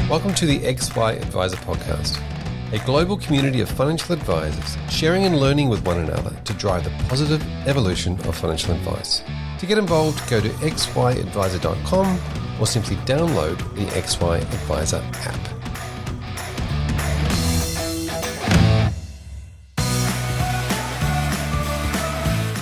Welcome to the XY Advisor Podcast, a global community of financial advisors sharing and learning with one another to drive the positive evolution of financial advice. To get involved, go to xyadvisor.com or simply download the XY Advisor app.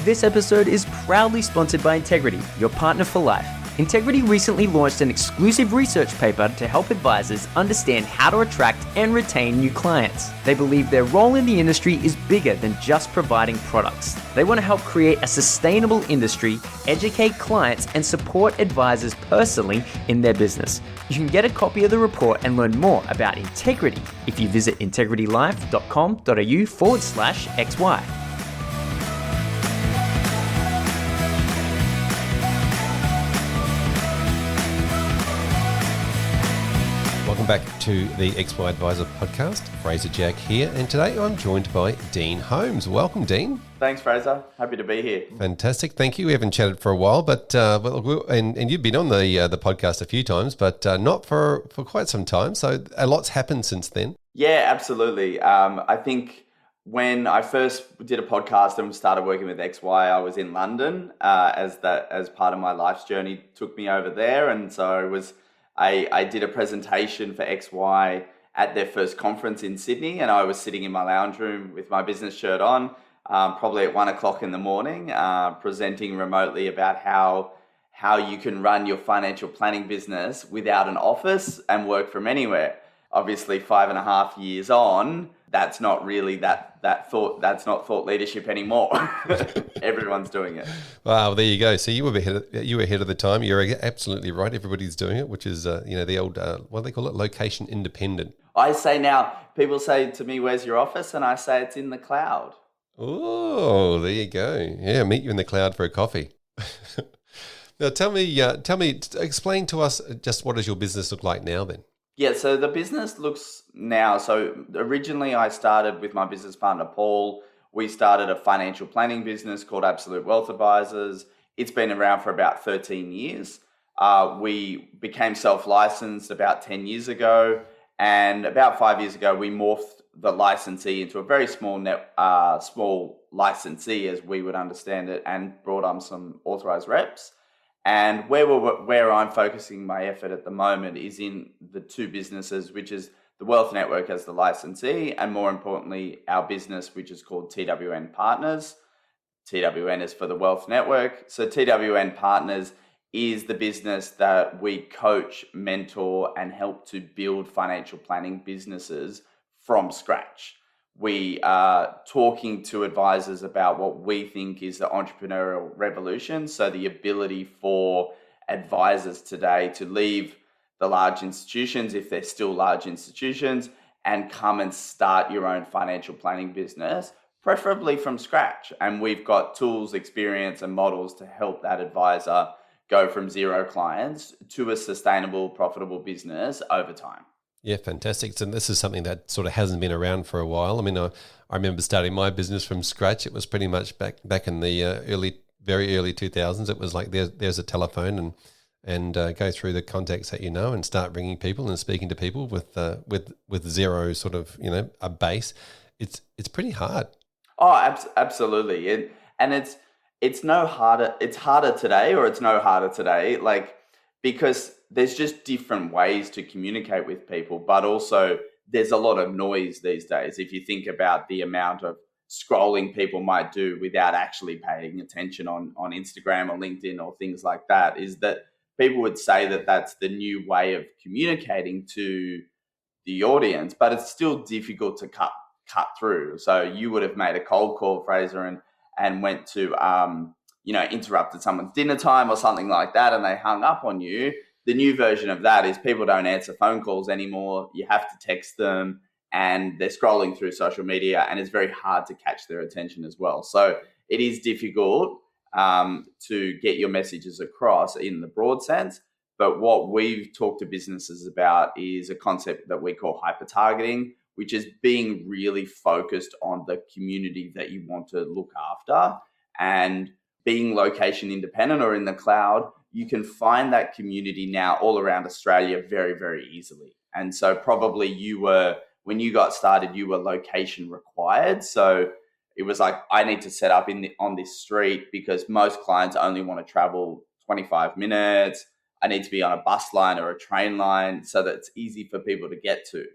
This episode is proudly sponsored by Integrity, your partner for life. Integrity recently launched an exclusive research paper to help advisors understand how to attract and retain new clients. They believe their role in the industry is bigger than just providing products. They want to help create a sustainable industry, educate clients, and support advisors personally in their business. You can get a copy of the report and learn more about Integrity if you visit integritylife.com.au/XY. Welcome back to the XY Advisor Podcast. Fraser Jack here, and today I'm joined by Dean Holmes. Welcome, Dean. Thanks, Fraser. Happy to be here. Fantastic. Thank you. We haven't chatted for a while, but and you've been on the podcast a few times, but not for quite some time. So a lot's happened since then. Yeah, absolutely. I think when I first did a podcast and started working with XY, I was in London as part of my life's journey took me over there, and so I did a presentation for XY at their first conference in Sydney, and I was sitting in my lounge room with my business shirt on, probably at 1:00 in the morning, presenting remotely about how you can run your financial planning business without an office and work from anywhere. Obviously, 5.5 years on, that's not really that's not thought leadership anymore. Everyone's doing it. Wow, there you go. So you were ahead of the time. You're absolutely right. Everybody's doing it, which is the old what do they call it, location independent. I say now, people say to me, "Where's your office?" And I say it's in the cloud. Oh, there you go. Yeah, meet you in the cloud for a coffee. Now, explain to us just what does your business look like now then? Yeah, so the business looks now, so originally I started with my business partner, Paul. We started a financial planning business called Absolute Wealth Advisors. It's been around for about 13 years. We became self-licensed about 10 years ago. And about 5 years ago, we morphed the licensee into a very small licensee, as we would understand it, and brought on some authorized reps. And where I'm focusing my effort at the moment is in the two businesses, which is the Wealth Network as the licensee, and more importantly, our business, which is called TWN Partners. TWN is for the Wealth Network. So TWN Partners is the business that we coach, mentor, and help to build financial planning businesses from scratch. We are talking to advisors about what we think is the entrepreneurial revolution. So the ability for advisors today to leave the large institutions, if they're still large institutions, and come and start your own financial planning business, preferably from scratch. And we've got tools, experience, and models to help that advisor go from 0 clients to a sustainable, profitable business over time. Yeah, fantastic. So this is something that sort of hasn't been around for a while. I mean, I remember starting my business from scratch. It was pretty much back in the very early 2000s. It was like there's a telephone and go through the contacts that and start ringing people and speaking to people with zero sort of a base. It's pretty hard. Oh, absolutely. And it's no harder. It's harder today, or it's no harder today. Because there's just different ways to communicate with people, but also there's a lot of noise these days. If you think about the amount of scrolling people might do without actually paying attention on Instagram or LinkedIn or things like that, is that people would say that that's the new way of communicating to the audience, but it's still difficult to cut through. So you would have made a cold call, Fraser, and went to interrupted someone's dinner time or something like that, and they hung up on you. The new version of that is people don't answer phone calls anymore. You have to text them, and they're scrolling through social media, and it's very hard to catch their attention as well. So it is difficult to get your messages across in the broad sense. But what we've talked to businesses about is a concept that we call hyper-targeting, which is being really focused on the community that you want to look after, and being location independent or in the cloud you can find that community now all around Australia very, very easily. And so probably when you got started, you were location required. So it was like, I need to set up on this street because most clients only want to travel 25 minutes. I need to be on a bus line or a train line so that it's easy for people to get to.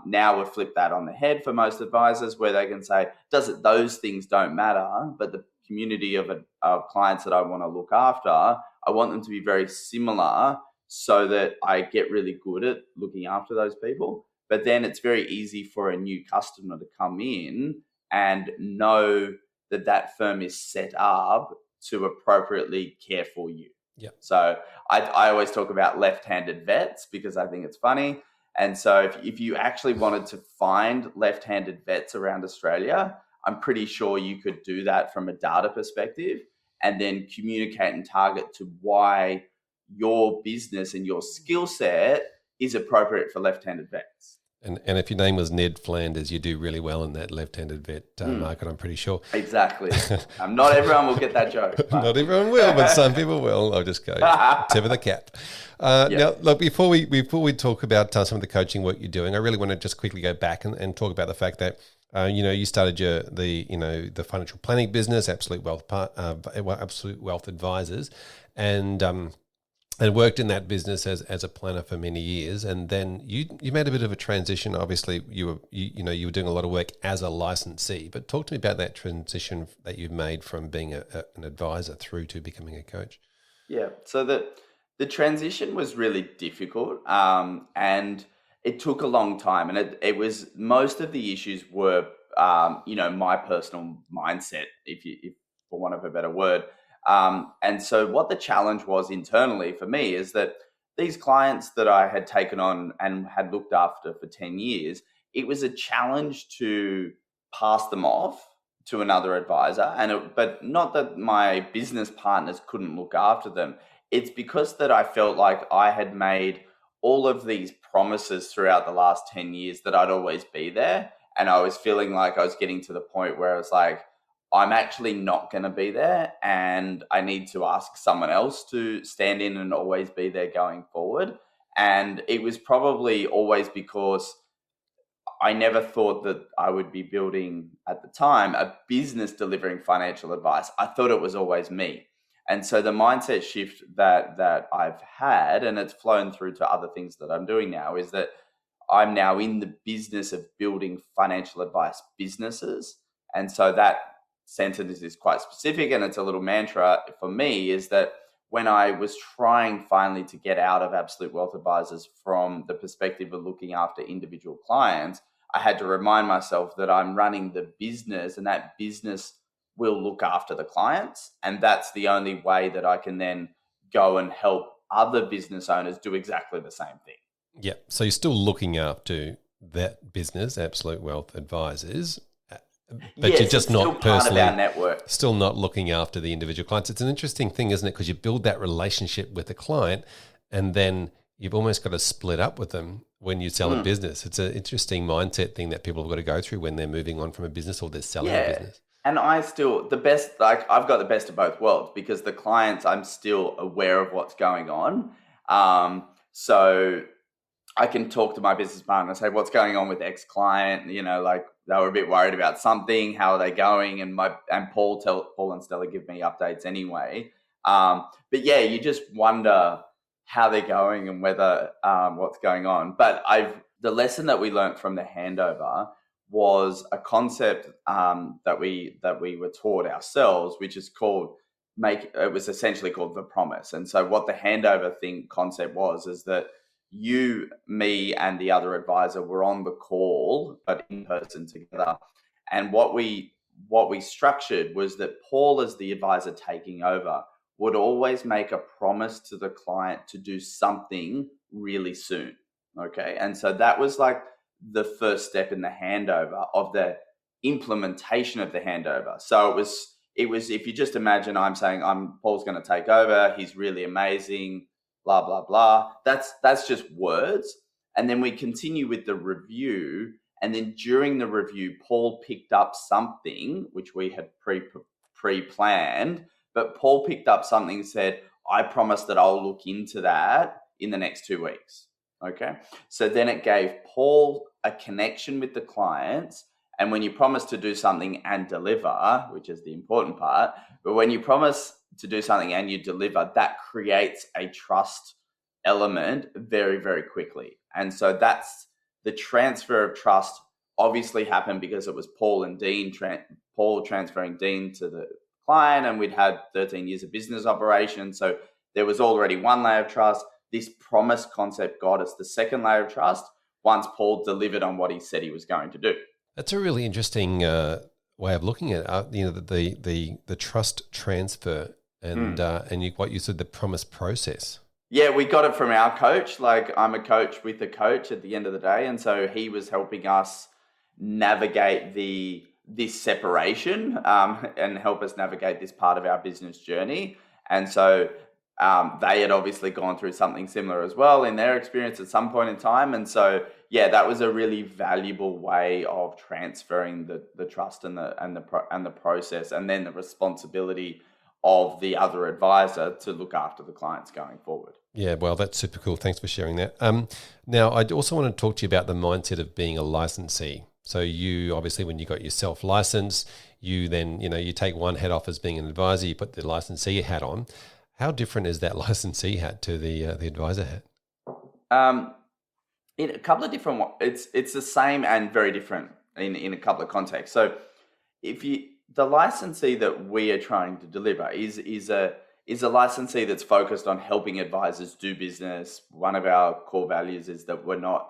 Now we've flipped that on the head for most advisors, where they can say, those things don't matter, but the community of clients that I want to look after, I want them to be very similar so that I get really good at looking after those people. But then it's very easy for a new customer to come in and know that that firm is set up to appropriately care for you. Yeah. So I always talk about left-handed vets because I think it's funny. And so if you actually wanted to find left-handed vets around Australia, I'm pretty sure you could do that from a data perspective and then communicate and target to why your business and your skill set is appropriate for left-handed vets. And if your name was Ned Flanders, you do really well in that left-handed vet market, I'm pretty sure. Exactly. Not everyone will get that joke. But. Not everyone will, but some people will. I'll just go tip of the cap. Now, look, before we talk about some of the coaching work you're doing, I really want to just quickly go back and talk about the fact that you started the financial planning business, Absolute Wealth Advisors, and worked in that business as a planner for many years, and then you made a bit of a transition. Obviously, you were doing a lot of work as a licensee. But talk to me about that transition that you've made from being an advisor through to becoming a coach. Yeah, so the transition was really difficult, and it took a long time, and it was most of the issues were my personal mindset, if for want of a better word. And so what the challenge was internally for me is that these clients that I had taken on and had looked after for 10 years, it was a challenge to pass them off to another advisor. But not that my business partners couldn't look after them. It's because that I felt like I had made all of these promises throughout the last 10 years that I'd always be there. And I was feeling like I was getting to the point where I was like, I'm actually not going to be there, and I need to ask someone else to stand in and always be there going forward. And it was probably always because I never thought that I would be building, at the time, a business delivering financial advice. I thought it was always me. And so the mindset shift that I've had, and it's flown through to other things that I'm doing now, is that I'm now in the business of building financial advice businesses. And so that sentence is quite specific, and it's a little mantra for me, is that when I was trying finally to get out of Absolute Wealth Advisors from the perspective of looking after individual clients, I had to remind myself that I'm running the business, and that business will look after the clients. And that's the only way that I can then go and help other business owners do exactly the same thing. Yeah. So you're still looking after that business, Absolute Wealth Advisors, but yes, you're just not personally, part of our network. Still not looking after the individual clients. It's an interesting thing, isn't it? Because you build that relationship with the client, and then you've almost got to split up with them when you sell a business. It's an interesting mindset thing that people have got to go through when they're moving on from a business or they're selling a business. And I've got the best of both worlds, because the clients, I'm still aware of what's going on. So I can talk to my business partner and say, what's going on with X client? Like, they were a bit worried about something. How are they going? And Paul and Stella give me updates anyway. But yeah, you just wonder how they're going and whether what's going on. But the lesson that we learned from the handover was a concept that we were taught ourselves, which is it was essentially called the promise. And so what the handover concept is that you, me, and the other advisor were on the call, but in person together. And what we structured was that Paul, as the advisor taking over, would always make a promise to the client to do something really soon. Okay. And so that was like the first step in the handover of the implementation of the handover. So it was, if you just imagine, I'm saying Paul's going to take over. He's really amazing. Blah, blah, blah. That's just words. And then we continue with the review. And then during the review, Paul picked up something which we had pre-planned, but Paul picked up something and said, I promise that I'll look into that in the next 2 weeks. Okay. So then it gave Paul a connection with the clients. And when you promise to do something and deliver, which is the important part, but when you promise to do something and you deliver, that creates a trust element very, very quickly. And so that's the transfer of trust obviously happened because it was Paul and Dean, Paul transferring Dean to the client, and we'd had 13 years of business operation. So there was already one layer of trust. This promise concept got us the second layer of trust once Paul delivered on what he said he was going to do. That's a really interesting way of looking at it. The trust transfer and what you said, the promise process. Yeah, we got it from our coach. Like, I'm a coach with a coach at the end of the day, and so he was helping us navigate this separation and help us navigate this part of our business journey. And so they had obviously gone through something similar as well in their experience at some point in time. And so, yeah, that was a really valuable way of transferring the trust and the process, and then the responsibility of the other advisor to look after the clients going forward. Yeah, well, that's super cool. Thanks for sharing that. Now, I also want to talk to you about the mindset of being a licensee. So you, obviously, when you got yourself licensed, you then, you take one hat off as being an advisor, you put the licensee hat on. How different is that licensee hat to the advisor hat? In a couple of different, it's the same and very different in a couple of contexts. So the licensee that we are trying to deliver is a licensee that's focused on helping advisors do business. One of our core values is that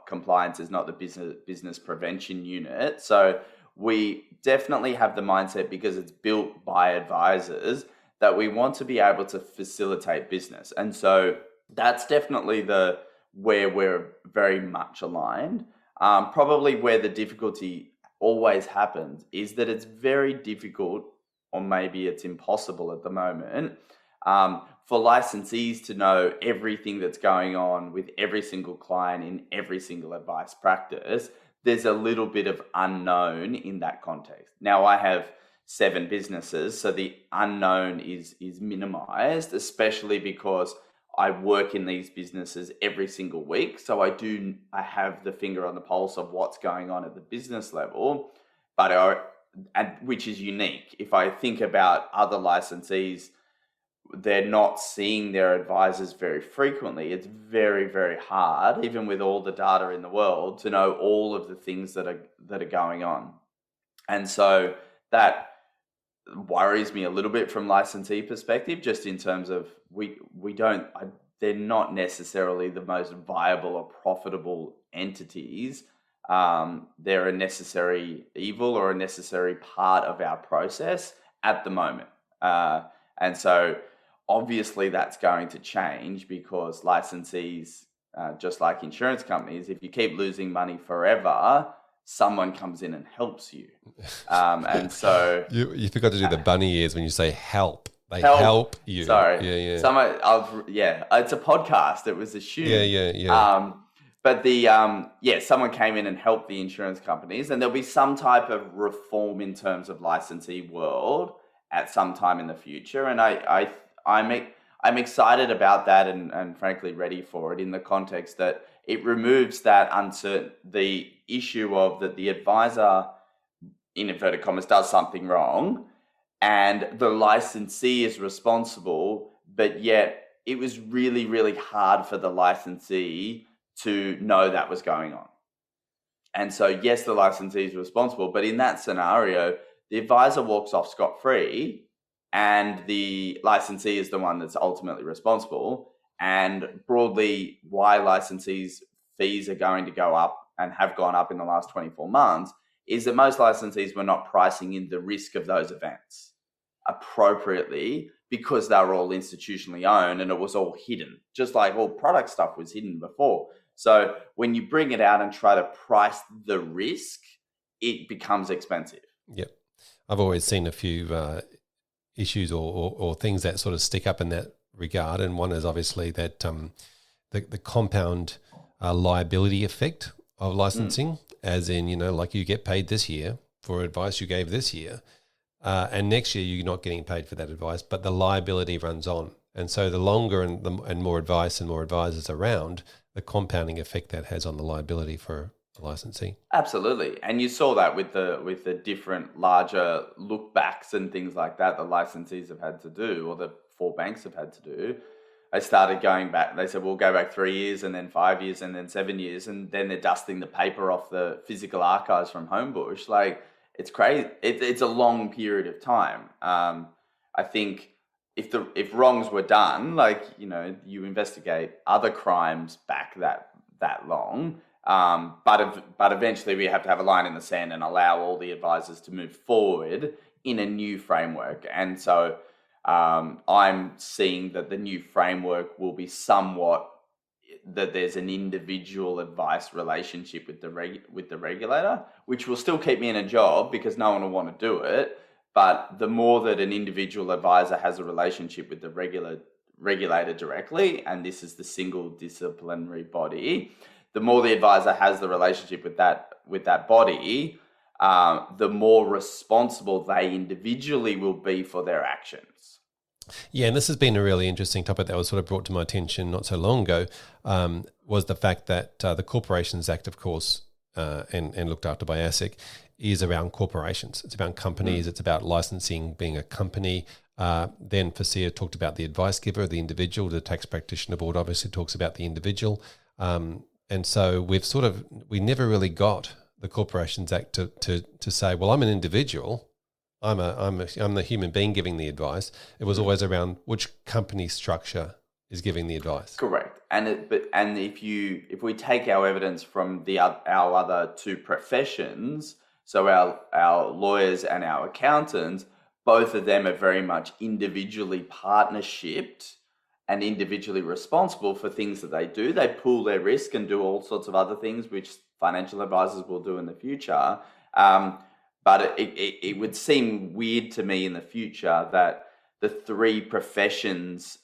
compliance is not the business prevention unit. So we definitely have the mindset, because it's built by advisors, that we want to be able to facilitate business. And so that's definitely where we're very much aligned. Probably where the difficulty always happens is that it's very difficult, or maybe it's impossible at the moment, for licensees to know everything that's going on with every single client in every single advice practice. There's a little bit of unknown in that context. Now, I have 7 businesses, so the unknown is minimized, especially because I work in these businesses every single week. So I have the finger on the pulse of what's going on at the business level, which is unique. If I think about other licensees, they're not seeing their advisors very frequently. It's very, very hard, even with all the data in the world, to know all of the things that are going on. And so that worries me a little bit from licensee perspective, just in terms of they're not necessarily the most viable or profitable entities. They're a necessary evil or a necessary part of our process at the moment. And so obviously that's going to change, because licensees, just like insurance companies, if you keep losing money forever, someone comes in and helps you. And so you forgot to do the bunny ears when you say help. They help you. Sorry. Yeah. It's a podcast. It was assumed. Yeah. But someone came in and helped the insurance companies, and there'll be some type of reform in terms of licensee world at some time in the future. And I'm excited about that, and frankly ready for it, in the context that it removes that the issue of that the advisor, in inverted commas, does something wrong and the licensee is responsible, but yet it was really, really hard for the licensee to know that was going on. And so, yes, the licensee is responsible, but in that scenario, the advisor walks off scot-free and the licensee is the one that's ultimately responsible. And broadly, why licensees' fees are going to go up and have gone up in the last 24 months is that most licensees were not pricing in the risk of those events appropriately, because they were all institutionally owned and it was all hidden, just like all product stuff was hidden before. So when you bring it out and try to price the risk, it becomes expensive. Yep. I've always seen a few issues or things that sort of stick up in that regard. And one is obviously that the compound liability effect of licensing, as in, like you get paid this year for advice you gave this year, and next year you're not getting paid for that advice, but the liability runs on. And so the longer and more advice and more advisors around, the compounding effect that has on the liability for a licensee. Absolutely. And you saw that with the different larger look backs and things like that the licensees have had to do, or the four banks have had to do. They started going back. They said, we'll go back 3 years and then 5 years and then 7 years. And then they're dusting the paper off the physical archives from Homebush. Like, it's crazy. It's a long period of time. I think if wrongs were done, like, you investigate other crimes back that long. But eventually we have to have a line in the sand and allow all the advisors to move forward in a new framework. And so I'm seeing that the new framework will be somewhat that there's an individual advice relationship with the regulator, which will still keep me in a job because no one will want to do it. But the more that an individual advisor has a relationship with the regulator directly, and this is the single disciplinary body, the more the advisor has the relationship with that body, the more responsible they individually will be for their actions. Yeah, and this has been a really interesting topic that was sort of brought to my attention not so long ago, was the fact that the Corporations Act, of course, and looked after by ASIC, is around corporations. It's about companies. It's about licensing being a company. Then FASEA talked about the advice giver, the individual. The Tax Practitioner Board obviously talks about the individual. And so we never really got the Corporations Act to say, well, I'm an individual. I'm the human being giving the advice. It was always around which company structure is giving the advice. Correct. And if we take our evidence from our other two professions, so our lawyers and our accountants, both of them are very much individually partnershiped and individually responsible for things that they do. They pool their risk and do all sorts of other things, which financial advisors will do in the future. But it would seem weird to me in the future that the three professions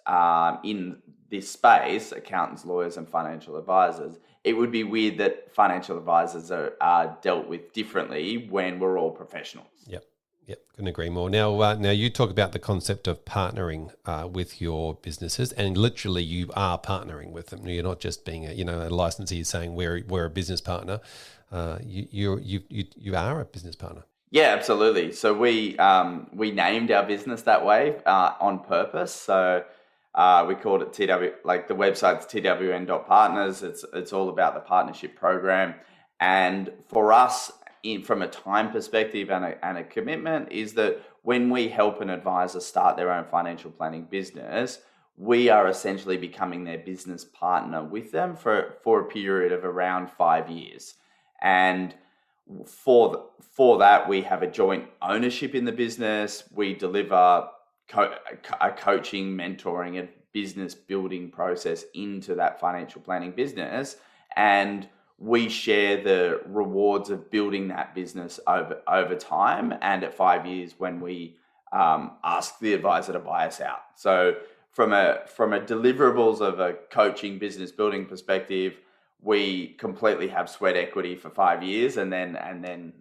in this space, accountants, lawyers, and financial advisors, it would be weird that financial advisors are dealt with differently when we're all professionals. Yep, couldn't agree more. Now you talk about the concept of partnering with your businesses, and literally you are partnering with them. You're not just being a licensee saying we're a business partner. You are a business partner. Yeah, absolutely. So we named our business that way on purpose. So we called it the website's TWN.Partners. It's all about the partnership program. And for us, from a time perspective and a commitment, is that when we help an advisor start their own financial planning business, we are essentially becoming their business partner with them for a period of around 5 years. And for that, we have a joint ownership in the business. We deliver a coaching, mentoring, and business building process into that financial planning business, and we share the rewards of building that business over time. And at 5 years, when we ask the advisor to buy us out. So from a deliverables of a coaching business building perspective, we completely have sweat equity for 5 years and then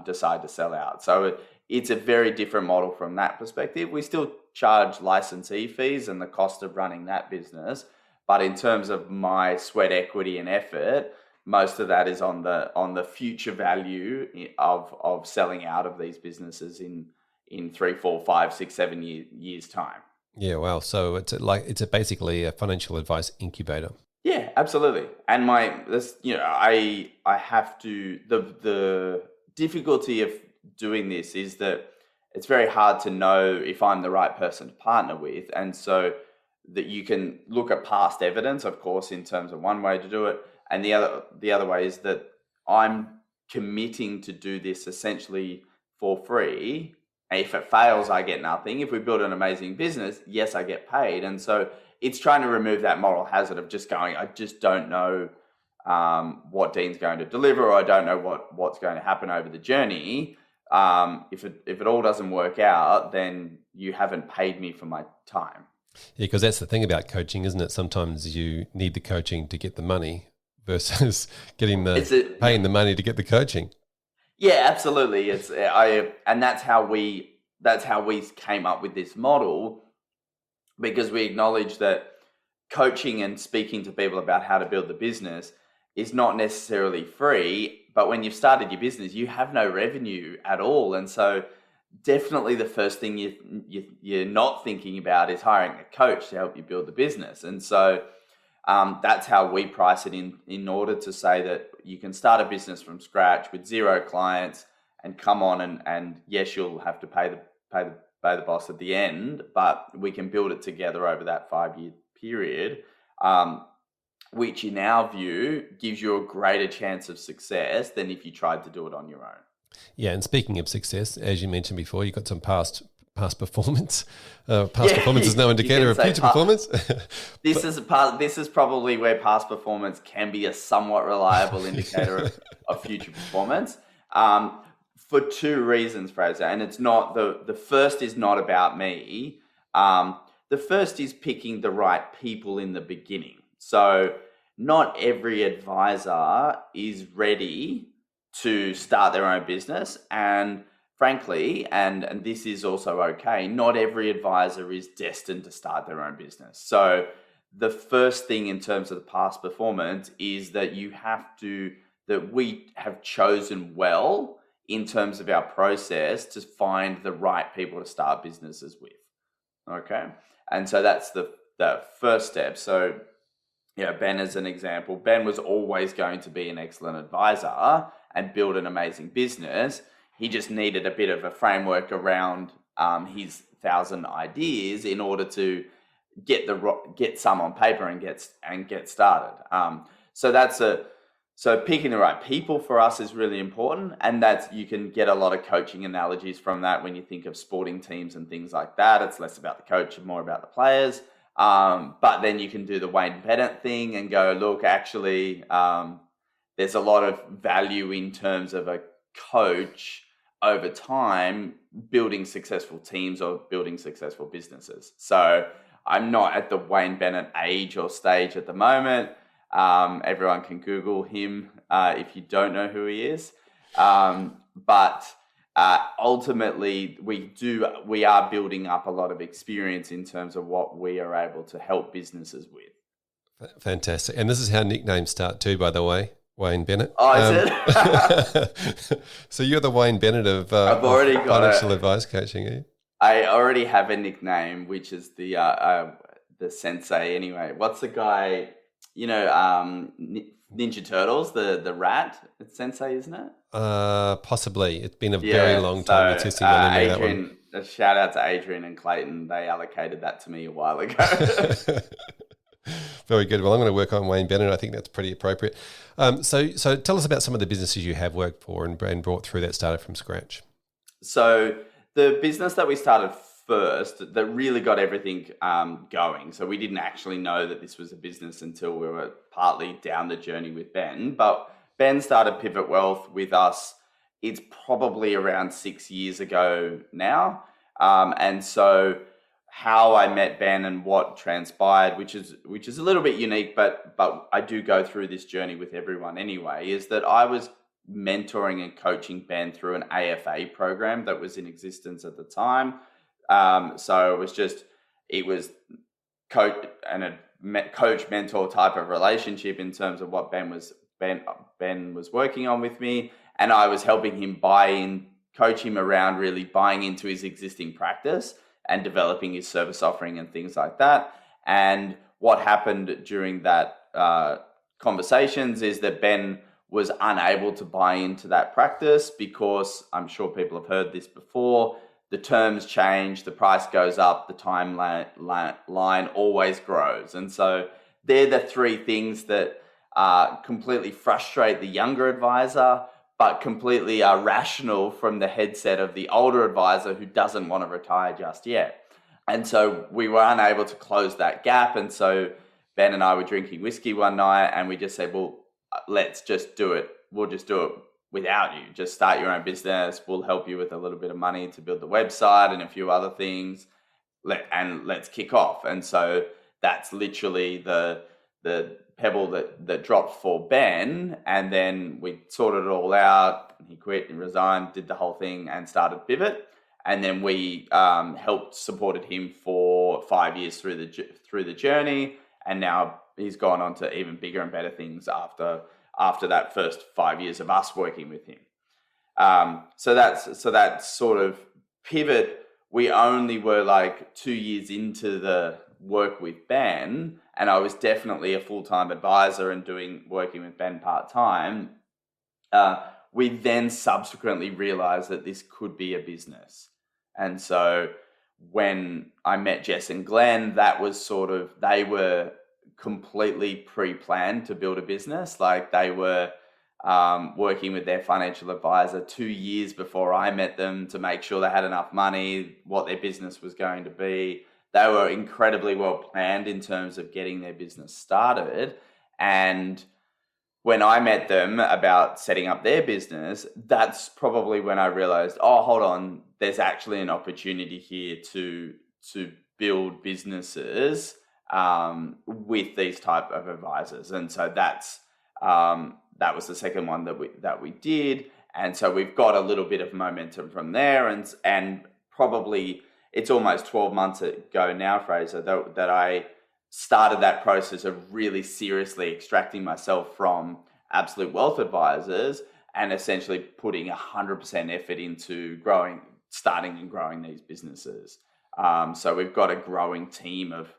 decide to sell out. So it's a very different model from that perspective. We still charge licensee fees and the cost of running that business, but in terms of my sweat equity and effort, most of that is on the future value of selling out of these businesses in 3, 4, 5, 6, 7 years time. Yeah, wow. So it's basically a financial advice incubator. Yeah, absolutely. And I have to, the difficulty of doing this is that it's very hard to know if I'm the right person to partner with. And so that you can look at past evidence, of course, in terms of one way to do it. And the other way is that I'm committing to do this essentially for free. If it fails, I get nothing. If we build an amazing business, yes, I get paid. And so it's trying to remove that moral hazard of just going, I just don't know what Dean's going to deliver, or I don't know what's going to happen over the journey. If it all doesn't work out, then you haven't paid me for my time. Yeah, because that's the thing about coaching, isn't it? Sometimes you need the coaching to get the money versus paying the money to get the coaching. Yeah, absolutely. And that's how we came up with this model. because we acknowledge that coaching and speaking to people about how to build the business is not necessarily free. But when you've started your business, you have no revenue at all. And so definitely the first thing you're not thinking about is hiring a coach to help you build the business. And so that's how we price it in order to say that you can start a business from scratch with 0 clients and come on and yes, you'll have to pay the boss at the end, but we can build it together over that 5-year period, which in our view gives you a greater chance of success than if you tried to do it on your own. Yeah, and speaking of success, as you mentioned before, you've got some past performance. Performance is no indicator of future performance. This is probably where past performance can be a somewhat reliable indicator of future performance. For 2 reasons, Fraser, and it's not the first is not about me. The first is picking the right people in the beginning. So not every advisor is ready to start their own business, and frankly, and this is also okay, not every advisor is destined to start their own business. So the first thing in terms of the past performance is that we have chosen well in terms of our process to find the right people to start businesses with. Okay. And so that's the first step. So, Ben as an example, Ben was always going to be an excellent advisor and build an amazing business. He just needed a bit of a framework around his 1,000 ideas in order to get some on paper and get started. So picking the right people for us is really important, and you can get a lot of coaching analogies from that when you think of sporting teams and things like that. It's less about the coach and more about the players. But then you can do the Wayne Bennett thing and go, look, actually, there's a lot of value in terms of a coach over time building successful teams or building successful businesses. So I'm not at the Wayne Bennett age or stage at the moment. Everyone can Google him if you don't know who he is. But ultimately, we are building up a lot of experience in terms of what we are able to help businesses with. Fantastic. And this is how nicknames start too, by the way, Wayne Bennett. Oh, is it? So you're the Wayne Bennett of I've already got financial advice coaching, are you? I already have a nickname, which is the sensei anyway. What's the guy... Ninja Turtles, the rat, it's Sensei, isn't it? Possibly. It's been a very long time since you wanted that one. A shout out to Adrian and Clayton. They allocated that to me a while ago. Very good. Well, I'm going to work on Wayne Bennett. I think that's pretty appropriate. So tell us about some of the businesses you have worked for and brought through that started from scratch. So the business that we started first that really got everything going. So we didn't actually know that this was a business until we were partly down the journey with Ben. But Ben started Pivot Wealth with us. It's probably around 6 years ago now. And so how I met Ben and what transpired, which is a little bit unique, but I do go through this journey with everyone anyway, is that I was mentoring and coaching Ben through an AFA program that was in existence at the time. So it was coach and a coach mentor type of relationship in terms of what Ben was working on with me, and I was helping him coach him around really buying into his existing practice and developing his service offering and things like that. And what happened during that conversations is that Ben was unable to buy into that practice because I'm sure people have heard this before. The terms change, the price goes up, the timeline always grows. And so they're the 3 things that completely frustrate the younger advisor, but completely are rational from the headset of the older advisor who doesn't want to retire just yet. And so we were unable to close that gap. And so Ben and I were drinking whiskey one night and we just said, well, let's just do it. We'll just do it without you. Just start your own business. We'll help you with a little bit of money to build the website and a few other things. Let's kick off. And so that's literally the pebble that dropped for Ben. And then we sorted it all out. He quit and resigned, did the whole thing and started Pivot. And then we supported him for for 5 years through the journey, and now he's gone on to even bigger and better things after that first 5 years of us working with him. So that sort of pivot. We only were like 2 years into the work with Ben, and I was definitely a full-time advisor and working with Ben part-time. We then subsequently realized that this could be a business. And so when I met Jess and Glenn, that was they were completely pre-planned to build a business. Like they were working with their financial advisor 2 years before I met them to make sure they had enough money, what their business was going to be. They were incredibly well planned in terms of getting their business started. And when I met them about setting up their business, that's probably when I realized, oh, hold on, there's actually an opportunity here to build businesses with these type of advisors. And so that was the second one that we did. And so we've got a little bit of momentum from there, and probably it's almost 12 months ago now, Fraser, that I started that process of really seriously extracting myself from Absolute Wealth Advisors and essentially putting 100% effort into starting and growing these businesses. So we've got a growing team of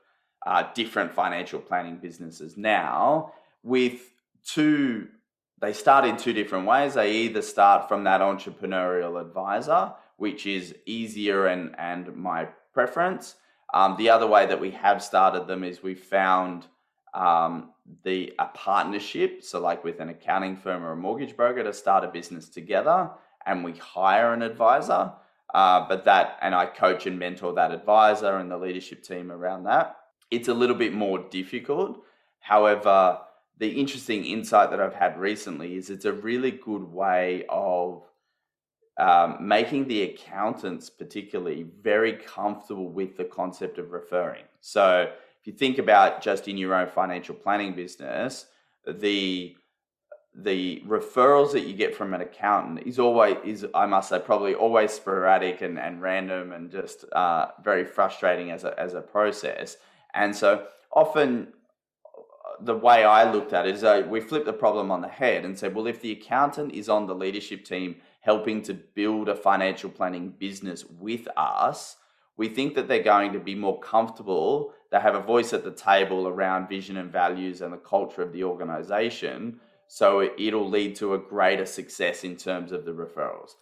different financial planning businesses now with they start in two different ways. They either start from that entrepreneurial advisor, which is easier and my preference. The other way that we have started them is we found a partnership, so like with an accounting firm or a mortgage broker, to start a business together, and we hire an advisor. And I coach and mentor that advisor and the leadership team around that. It's a little bit more difficult. However, the interesting insight that I've had recently is it's a really good way of making the accountants particularly very comfortable with the concept of referring. So if you think about just in your own financial planning business, the referrals that you get from an accountant is I must say, probably always sporadic and random and just very frustrating as a process. And so often the way I looked at it is we flipped the problem on the head and said, well, if the accountant is on the leadership team helping to build a financial planning business with us, we think that they're going to be more comfortable. They have a voice at the table around vision and values and the culture of the organization. So it'll lead to a greater success in terms of the referrals.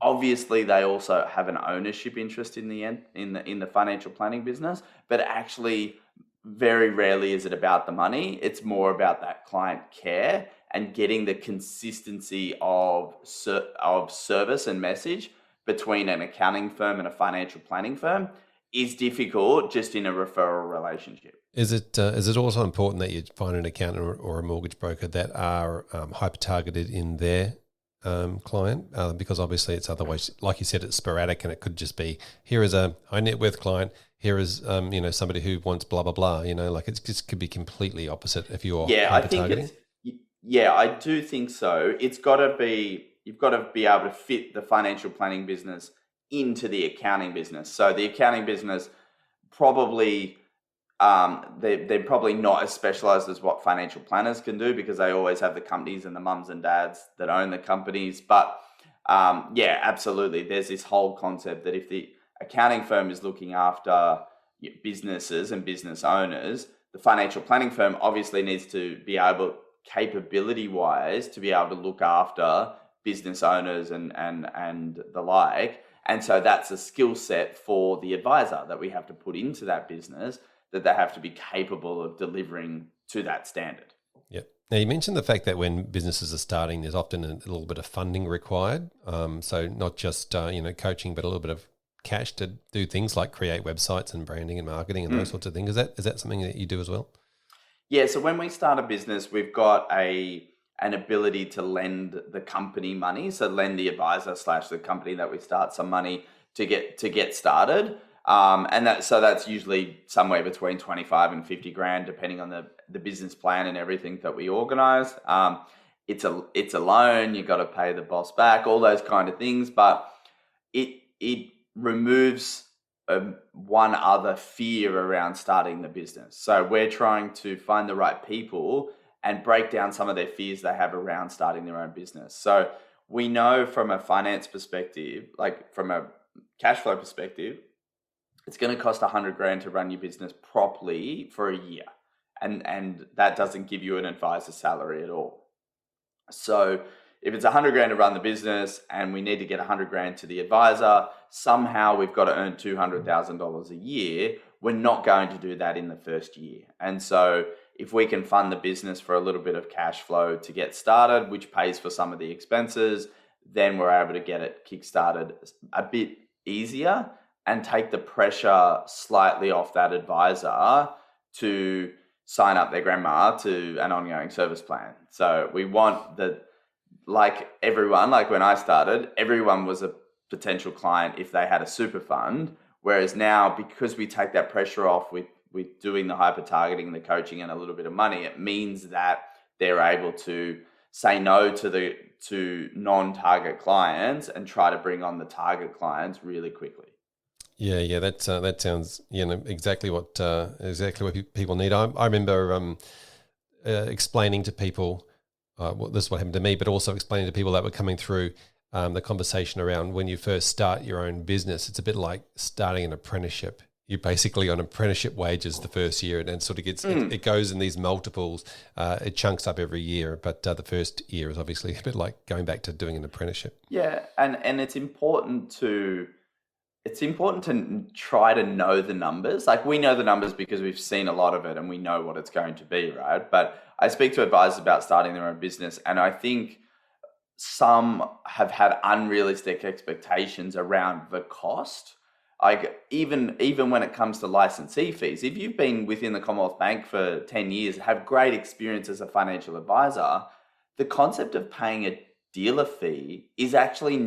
Obviously, they also have an ownership interest in the financial planning business, but actually very rarely is it about the money. It's more about that client care and getting the consistency of service and message between an accounting firm and a financial planning firm is difficult just in a referral relationship. Is it also important that you find an accountant or a mortgage broker that are hyper targeted in their client? Because obviously it's otherwise, like you said, it's sporadic, and it could just be, here is a high net worth client, here is somebody who wants blah blah blah. Like it just could be completely opposite if you're hyper targeting. I do think so. You've got to be able to fit the financial planning business into the accounting business. So the accounting business probably they're probably not as specialized as what financial planners can do, because they always have the companies and the mums and dads that own the companies. But absolutely, there's this whole concept that if the accounting firm is looking after businesses and business owners, the financial planning firm obviously needs to be able, capability-wise, to be able to look after business owners and the like. And so that's a skill set for the advisor that we have to put into that business, that they have to be capable of delivering to that standard. Yep. Now, you mentioned the fact that when businesses are starting, there's often a little bit of funding required. So not just coaching, but a little bit of cash to do things like create websites and branding and marketing and those sorts of things. Is that something that you do as well? Yeah. So when we start a business, we've got an ability to lend the company money. So lend the advisor / the company that we start some money to get started. And that's usually somewhere between 25 and 50 grand, depending on the business plan and everything that we organize. It's a loan, you got to pay the boss back, all those kind of things, but it removes one other fear around starting the business. So we're trying to find the right people and break down some of their fears they have around starting their own business. So we know from a finance perspective, like from a cash flow perspective, it's going to cost 100 grand to run your business properly for a year. And that doesn't give you an advisor's salary at all. So if it's 100 grand to run the business and we need to get 100 grand to the advisor, somehow we've got to earn $200,000 a year. We're not going to do that in the first year. And so if we can fund the business for a little bit of cash flow to get started, which pays for some of the expenses, then we're able to get it kickstarted a bit easier and take the pressure slightly off that advisor to sign up their grandma to an ongoing service plan. So we want like everyone, like when I started, everyone was a potential client if they had a super fund. Whereas now, because we take that pressure off with doing the hyper targeting, the coaching, and a little bit of money, it means that they're able to say no to non-target clients and try to bring on the target clients really quickly. Yeah, that sounds exactly what people need. I remember explaining to people. This is what happened to me, but also explaining to people that were coming through the conversation around when you first start your own business. It's a bit like starting an apprenticeship. You're basically on apprenticeship wages the first year, and sort of gets it goes in these multiples. It chunks up every year, but the first year is obviously a bit like going back to doing an apprenticeship. Yeah, and it's important to try to know the numbers. Like we know the numbers because we've seen a lot of it and we know what it's going to be, right? But I speak to advisors about starting their own business, and I think some have had unrealistic expectations around the cost. Like even when it comes to licensee fees, if you've been within the Commonwealth Bank for 10 years, have great experience as a financial advisor, the concept of paying a dealer fee is actually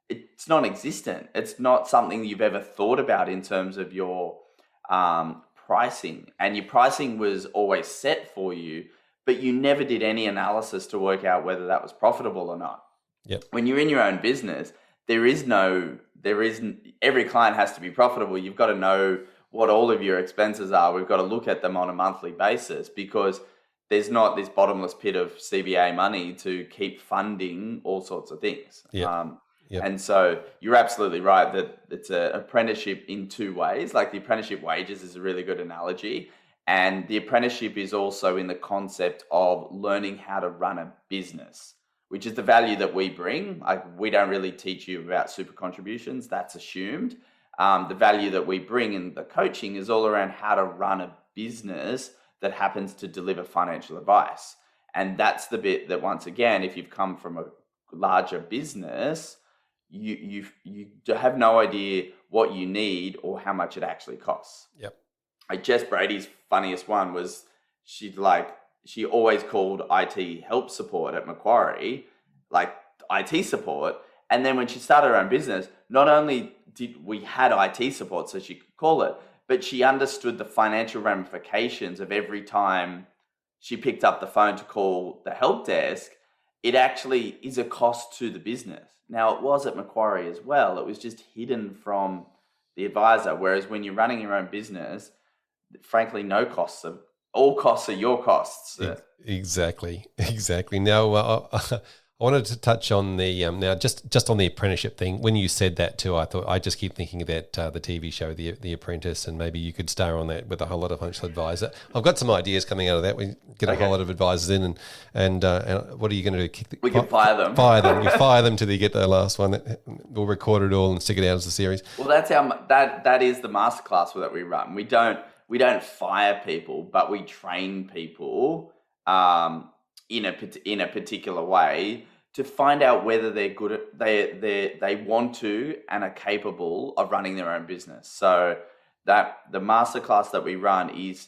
it's non-existent. It's not something you've ever thought about in terms of your pricing. And your pricing was always set for you, but you never did any analysis to work out whether that was profitable or not. Yep. When you're in your own business, every client has to be profitable. You've got to know what all of your expenses are. We've got to look at them on a monthly basis because there's not this bottomless pit of CBA money to keep funding all sorts of things. Yep. And so you're absolutely right that it's an apprenticeship in two ways. Like the apprenticeship wages is a really good analogy. And the apprenticeship is also in the concept of learning how to run a business, which is the value that we bring. Like we don't really teach you about super contributions. That's assumed. The value that we bring in the coaching is all around how to run a business that happens to deliver financial advice. And that's the bit that, once again, if you've come from a larger business, you have no idea what you need or how much it actually costs. Yep. Like Jess Brady's funniest one was she always called IT help support at Macquarie, like IT support. And then when she started her own business, not only did we had IT support so she could call it, but she understood the financial ramifications of every time she picked up the phone to call the help desk. It actually is a cost to the business. Now, it was at Macquarie as well. It was just hidden from the advisor. Whereas when you're running your own business, frankly, all costs are your costs. Exactly. Now, I wanted to touch on the now just on the apprenticeship thing. When you said that too, I just keep thinking about the TV show, The Apprentice, and maybe you could star on that with a whole lot of financial advisor. I've got some ideas coming out of that. We get a whole lot of advisors in, and what are you going to do? We can fire them. Fire them. You fire them till they get the last one. We'll record it all and stick it out as a series. Well, that's that is the masterclass that we run. We don't fire people, but we train people in a particular way to find out whether they're good at they want to and are capable of running their own business. So that the masterclass that we run is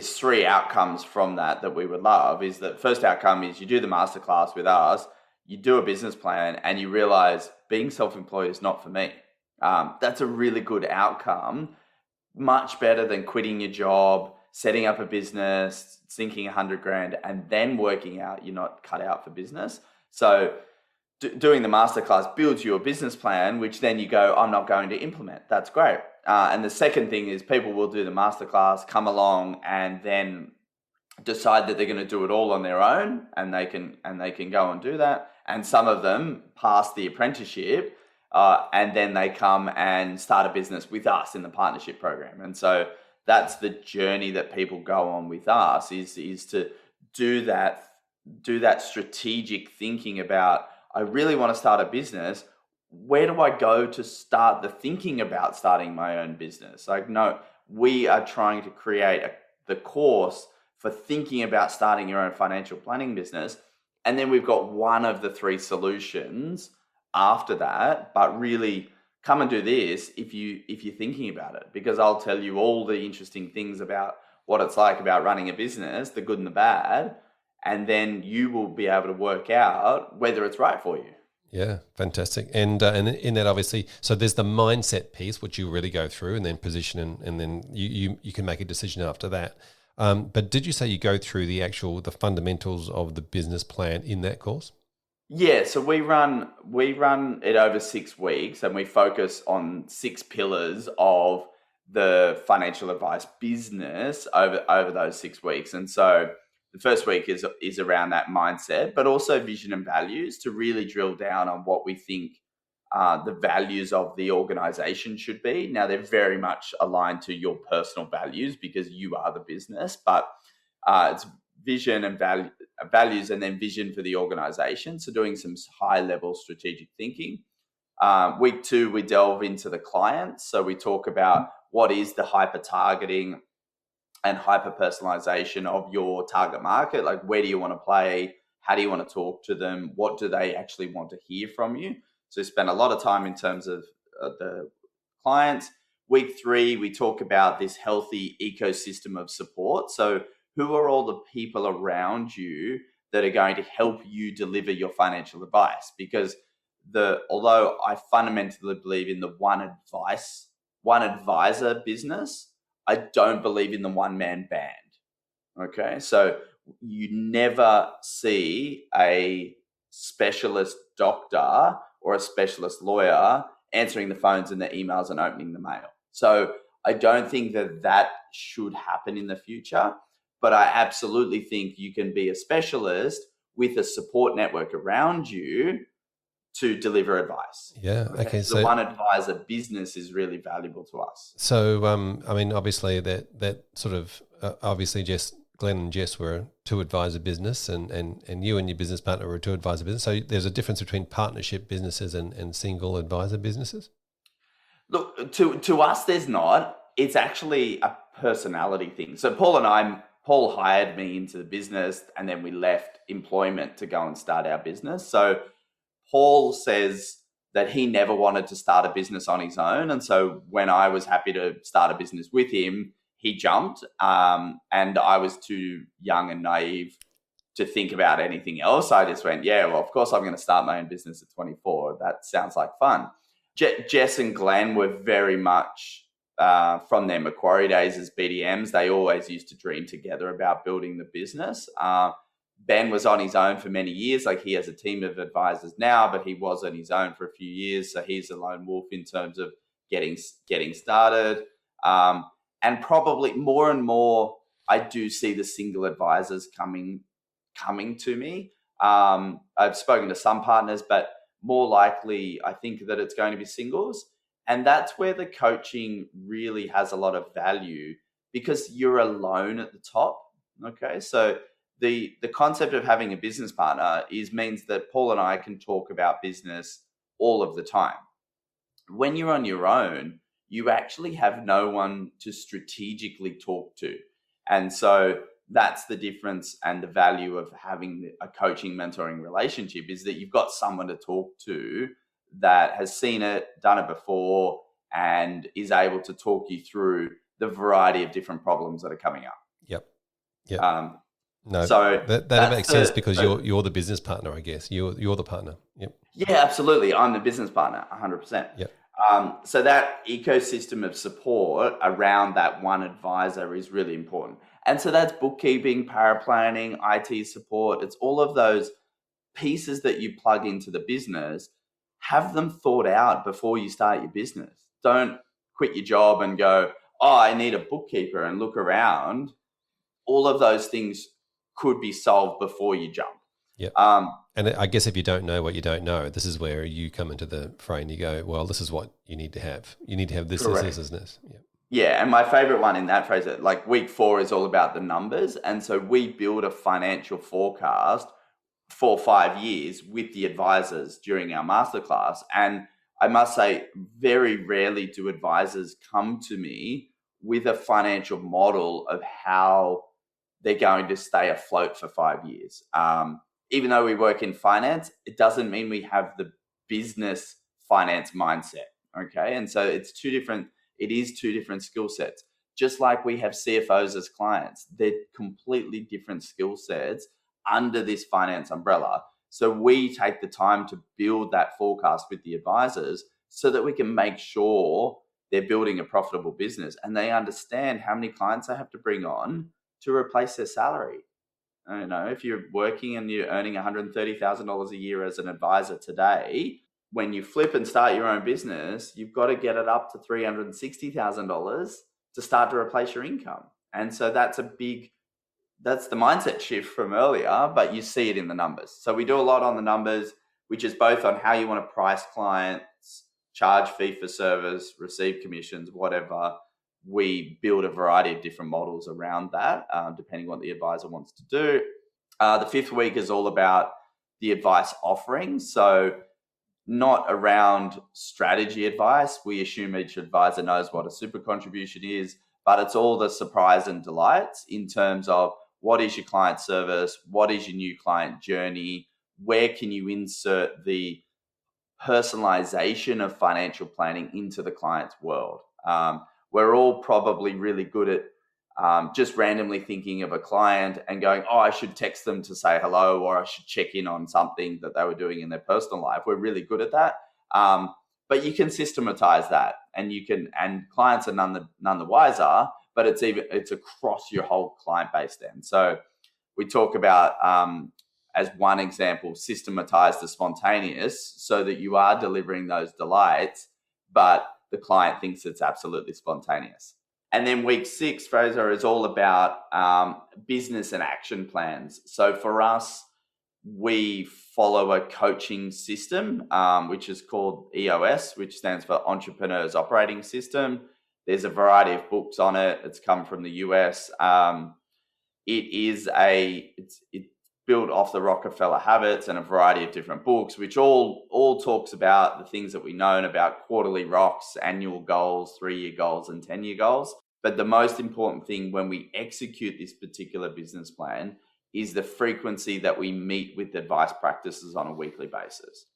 three outcomes from that we would love. Is that first outcome is you do the masterclass with us, you do a business plan, and you realize being self-employed is not for me. That's a really good outcome, much better than quitting your job, setting up a business, sinking 100 grand, and then working out you're not cut out for business. So doing the masterclass builds you a business plan, which then you go, I'm not going to implement. That's great. And the second thing is people will do the masterclass, come along, and then decide that they're going to do it all on their own, and they can go and do that. And some of them pass the apprenticeship, and then they come and start a business with us in the partnership program. And so that's the journey that people go on with us, is to do that strategic thinking about, I really want to start a business. Where do I go to start the thinking about starting my own business? Like, no, we are trying to create the course for thinking about starting your own financial planning business. And then we've got one of the three solutions after that, but really come and do this if you're thinking about it, because I'll tell you all the interesting things about what it's like about running a business, the good and the bad, and then you will be able to work out whether it's right for you. Yeah, fantastic. And in that, obviously, so there's the mindset piece, which you really go through, and then position, and then you can make a decision after that. But did you say you go through the fundamentals of the business plan in that course? Yeah, so we run it over 6 weeks, and we focus on 6 pillars of the financial advice business over those 6 weeks. And so the first week is around that mindset, but also vision and values, to really drill down on what we think the values of the organization should be. Now, they're very much aligned to your personal values because you are the business, but it's vision and values, and then vision for the organization. So doing some high level strategic thinking. Week 2, we delve into the clients. So we talk about what is the hyper targeting and hyper personalization of your target market. Like, where do you want to play? How do you want to talk to them? What do they actually want to hear from you? So spend a lot of time in terms of the clients. Week 3, we talk about this healthy ecosystem of support. So who are all the people around you that are going to help you deliver your financial advice? Because although I fundamentally believe in the one advisor business, I don't believe in the one-man band. Okay, so you never see a specialist doctor or a specialist lawyer answering the phones and the emails and opening the mail. So I don't think that should happen in the future, but I absolutely think you can be a specialist with a support network around you to deliver advice. Yeah. Okay. So the one advisor business is really valuable to us. So, I mean, obviously that sort of, obviously Glenn and Jess were a 2-advisor business, and you and your business partner were a 2-advisor business. So there's a difference between partnership businesses and single advisor businesses? Look, to us, there's not. It's actually a personality thing. So Paul hired me into the business, and then we left employment to go and start our business. So Paul says that he never wanted to start a business on his own. And so when I was happy to start a business with him, he jumped. And I was too young and naive to think about anything else. I just went, yeah, well, of course I'm going to start my own business at 24. That sounds like fun. Jess and Glenn were very much from their Macquarie days as BDMs. They always used to dream together about building the business. Ben was on his own for many years. Like, he has a team of advisors now, but he was on his own for a few years. So he's a lone wolf in terms of getting started. And probably more and more, I do see the single advisors coming to me. I've spoken to some partners, but more likely, I think that it's going to be singles. And that's where the coaching really has a lot of value, because you're alone at the top. Okay. So the concept of having a business partner means that Paul and I can talk about business all of the time. When you're on your own, you actually have no one to strategically talk to. And so that's the difference and the value of having a coaching mentoring relationship, is that you've got someone to talk to that has seen it, done it before, and is able to talk you through the variety of different problems that are coming up. Yep. No, so that makes sense, because you're the business partner, I guess. You're the partner. Yep. Yeah, absolutely. I'm the business partner, 100%. Yep. So that ecosystem of support around that one advisor is really important. And so that's bookkeeping, paraplanning, IT support. It's all of those pieces that you plug into the business, have them thought out before you start your business. Don't quit your job and go, oh, I need a bookkeeper, and look around. All of those things could be solved before you jump. Yep. And I guess if you don't know what you don't know, this is where you come into the fray and you go, well, this is what you need to have. You need to have this, Correct. this. Yep. Yeah, and my favorite one in that phrase, like week 4 is all about the numbers. And so we build a financial forecast for 5 years with the advisors during our masterclass. And I must say, very rarely do advisors come to me with a financial model of how they're going to stay afloat for 5 years. Even though we work in finance, it doesn't mean we have the business finance mindset. Okay. And so it is two different skill sets. Just like we have CFOs as clients, they're completely different skill sets under this finance umbrella. So we take the time to build that forecast with the advisors so that we can make sure they're building a profitable business and they understand how many clients they have to bring on to replace their salary. I know if you're working and you're earning $130,000 a year as an advisor today, when you flip and start your own business, you've got to get it up to $360,000 to start to replace your income. And so that's the mindset shift from earlier, but you see it in the numbers. So we do a lot on the numbers, which is both on how you want to price clients, charge fee for service, receive commissions, whatever. We build a variety of different models around that, depending on what the advisor wants to do. The 5th week is all about the advice offering. So not around strategy advice. We assume each advisor knows what a super contribution is, but it's all the surprise and delights in terms of what is your client service, what is your new client journey, where can you insert the personalization of financial planning into the client's world. We're all probably really good at just randomly thinking of a client and going, oh, I should text them to say hello, or I should check in on something that they were doing in their personal life. We're really good at that. But you can systematize that, and clients are none the wiser, but it's across your whole client base then. So we talk about, as one example, systematize the spontaneous so that you are delivering those delights, but the client thinks it's absolutely spontaneous. And then week 6, Fraser, is all about business and action plans. So for us, we follow a coaching system, which is called EOS, which stands for Entrepreneur's Operating System. There's a variety of books on it. It's come from the US. It's built off the Rockefeller Habits and a variety of different books, which all talks about the things that we know about quarterly rocks, annual goals, 3-year goals, and 10-year goals. But the most important thing when we execute this particular business plan is the frequency that we meet with advice practices on a weekly basis.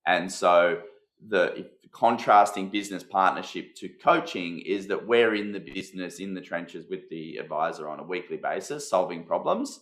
And so the contrasting business partnership to coaching is that we're in the business, in the trenches with the advisor on a weekly basis, solving problems.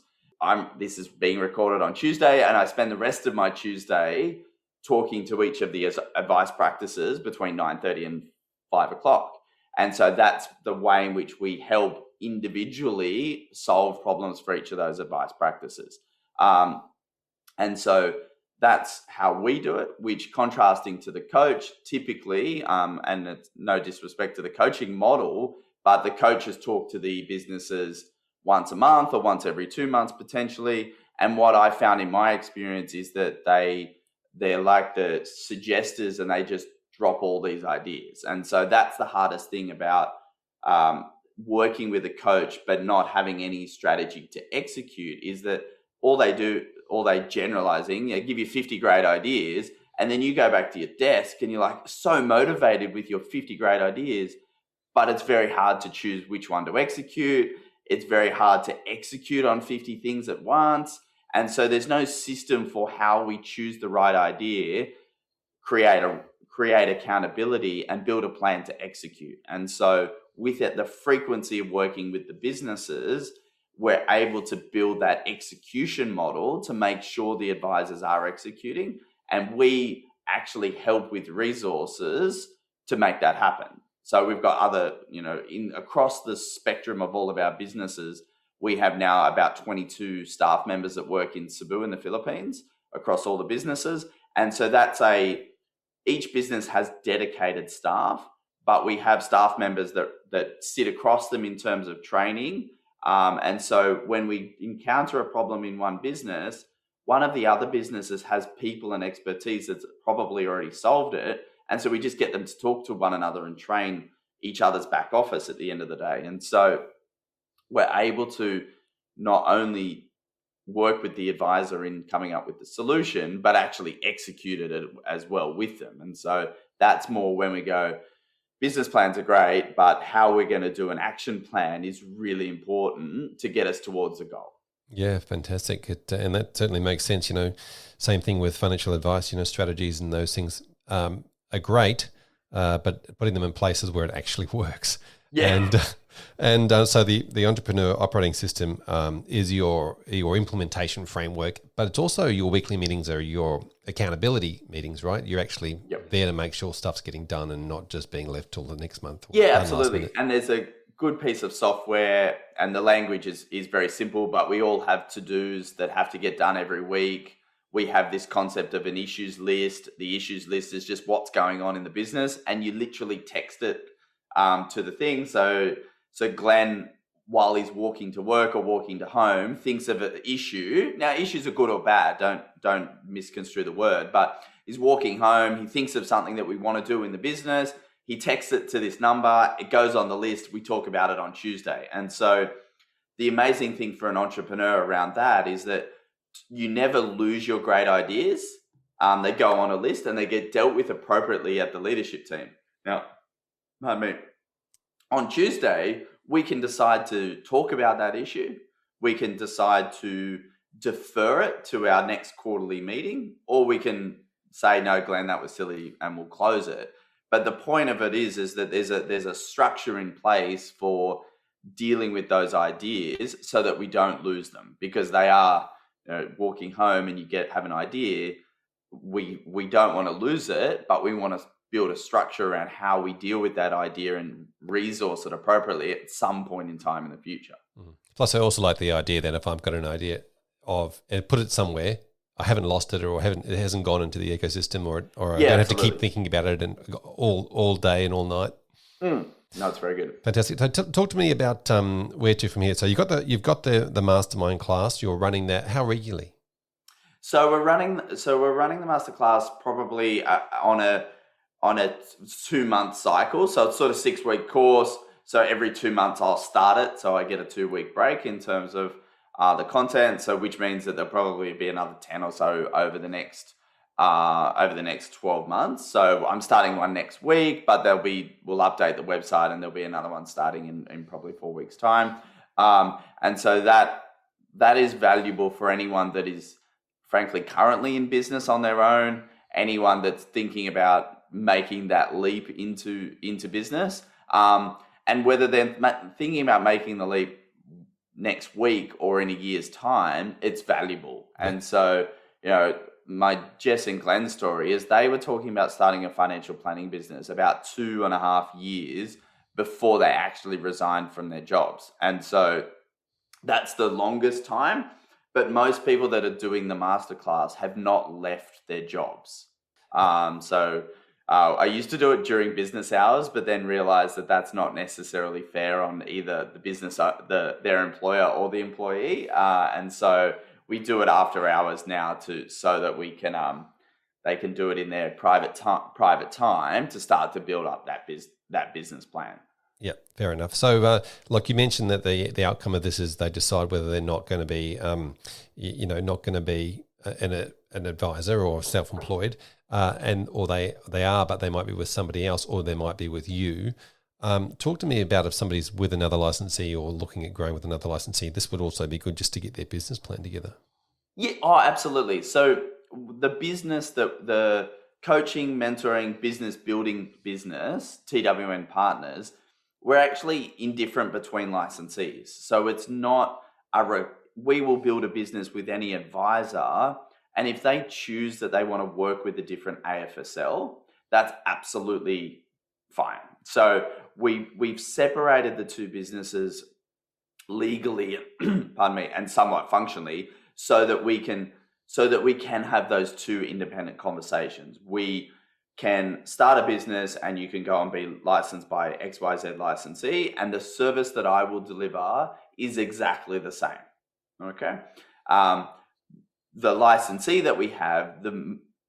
This is being recorded on Tuesday, and I spend the rest of my Tuesday talking to each of the advice practices between 9:30 and 5 o'clock. And so that's the way in which we help individually solve problems for each of those advice practices. And so that's how we do it, which, contrasting to the coach, typically, and it's no disrespect to the coaching model, but the coaches talk to the businesses once a month or once every 2 months potentially. And what I found in my experience is that they're like the suggesters, and they just drop all these ideas. And so that's the hardest thing about working with a coach but not having any strategy to execute, is that all they generalizing, give you 50 great ideas, and then you go back to your desk and you're like so motivated with your 50 great ideas, but it's very hard to choose which one to execute. It's very hard to execute on 50 things at once. And so there's no system for how we choose the right idea, create accountability, and build a plan to execute. And so with it, the frequency of working with the businesses, we're able to build that execution model to make sure the advisors are executing. And we actually help with resources to make that happen. So we've got other, across the spectrum of all of our businesses, we have now about 22 staff members that work in Cebu in the Philippines across all the businesses. And so each business has dedicated staff, but we have staff members that sit across them in terms of training. And so when we encounter a problem in one business, one of the other businesses has people and expertise that's probably already solved it. And so we just get them to talk to one another and train each other's back office at the end of the day. And so we're able to not only work with the advisor in coming up with the solution, but actually execute it as well with them. And so that's more when we go, business plans are great, but how we're going to do an action plan is really important to get us towards the goal. Yeah, fantastic. And that certainly makes sense. Same thing with financial advice, strategies and those things are great, but putting them in places where it actually works. Yeah. And so the entrepreneur operating system is your implementation framework, but it's also your weekly meetings are your accountability meetings, right? You're actually there to make sure stuff's getting done and not just being left till the next month. Yeah, absolutely. And there's a good piece of software, and the language is very simple, but we all have to-dos that have to get done every week. We have this concept of an issues list. The issues list is just what's going on in the business, and you literally text it to the thing. So Glenn, while he's walking to work or walking to home, thinks of an issue. Now, issues are good or bad. Don't misconstrue the word, but he's walking home. He thinks of something that we want to do in the business. He texts it to this number. It goes on the list. We talk about it on Tuesday. And so the amazing thing for an entrepreneur around that is that you never lose your great ideas. They go on a list and they get dealt with appropriately at the leadership team. Now, on Tuesday, we can decide to talk about that issue. We can decide to defer it to our next quarterly meeting, or we can say, no, Glenn, that was silly, and we'll close it. But the point of it is that there's a structure in place for dealing with those ideas so that we don't lose them, because they are walking home and you have an idea. We don't want to lose it, but we want to build a structure around how we deal with that idea and resource it appropriately at some point in time in the future. Mm-hmm. Plus, I also like the idea that if I've got an idea and put it somewhere, I haven't lost it, or it hasn't gone into the ecosystem, or I don't have to keep thinking about it and all day and all night. No, it's very good. Fantastic. So talk to me about where to from here. So you've got the mastermind class. You're running that. How regularly? So we're running the masterclass probably on a 2-month cycle. So it's sort of 6-week course. So every 2 months I'll start it. So I get a 2-week break in terms of the content. So which means that there'll probably be another 10 or so over the next 12 months. So I'm starting one next week, but we'll update the website, and there'll be another one starting in probably 4 weeks' time. And so that is valuable for anyone that is frankly currently in business on their own, anyone that's thinking about making that leap into business, and whether they're thinking about making the leap next week or in a year's time, it's valuable. Yeah. And so, my Jess and Glenn story is they were talking about starting a financial planning business about 2.5 years before they actually resigned from their jobs. And so that's the longest time. But most people that are doing the masterclass have not left their jobs. I used to do it during business hours, but then realized that that's not necessarily fair on either the business, their employer or the employee. And so we do it after hours now so that they can do it in their private time to start to build up that business plan. Yeah, fair enough. So, like you mentioned, that the outcome of this is they decide whether they're not going to be, not going to be an advisor or self-employed, or they are, but they might be with somebody else, or they might be with you. Talk to me about if somebody's with another licensee or looking at growing with another licensee. This would also be good just to get their business plan together. Yeah, absolutely. So the business, the coaching, mentoring, business building business, TWN Partners, we're actually indifferent between licensees. So it's not we will build a business with any advisor, and if they choose that they want to work with a different AFSL, that's absolutely fine. So we've separated the two businesses legally, pardon me, and somewhat functionally, so that we can so that we can have those two independent conversations. We can start a business and you can go and be licensed by XYZ licensee, and the service that I will deliver is exactly the same. Okay. The licensee that we have,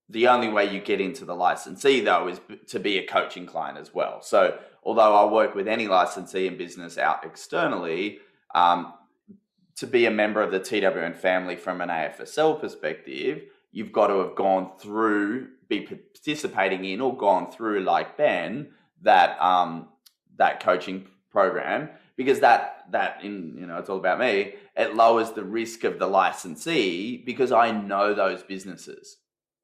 the only way you get into the licensee though is to be a coaching client as well. So although I work with any licensee in business out externally, to be a member of the TWN family from an AFSL perspective, you've got to have gone through, be participating in or gone through, like Ben, that coaching program, because that it's all about me. It lowers the risk of the licensee because I know those businesses,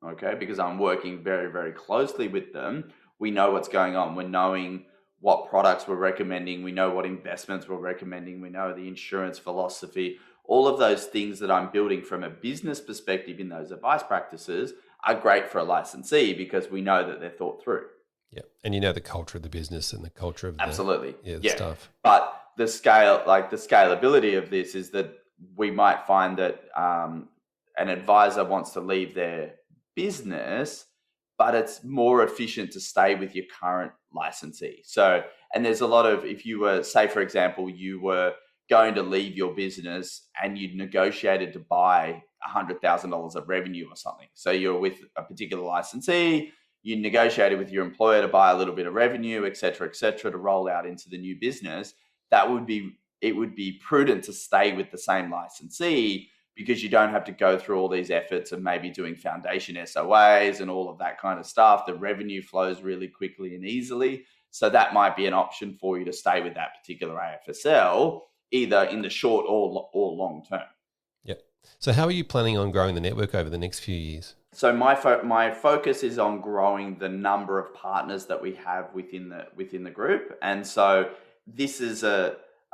okay? Because I'm working very, very closely with them. We know what's going on. We're knowing what products we're recommending. We know what investments we're recommending. We know the insurance philosophy. All of those things that I'm building from a business perspective in those advice practices are great for a licensee because we know that they're thought through. Yeah, and you know the culture of the business and the culture of absolutely the stuff. But the scalability of this is that we might find that an advisor wants to leave their business, but it's more efficient to stay with your current licensee. So, and there's a lot of, if you were, say, for example, you were going to leave your business and you'd negotiated to buy $100,000 of revenue or something. So you're with a particular licensee, you negotiated with your employer to buy a little bit of revenue, et cetera, to roll out into the new business. It would be prudent to stay with the same licensee because you don't have to go through all these efforts of maybe doing foundation SOAs and all of that kind of stuff. The revenue flows really quickly and easily. So that might be an option for you to stay with that particular AFSL, either in the short or long term. Yep. So how are you planning on growing the network over the next few years? So my focus is on growing the number of partners that we have within the group. And so this is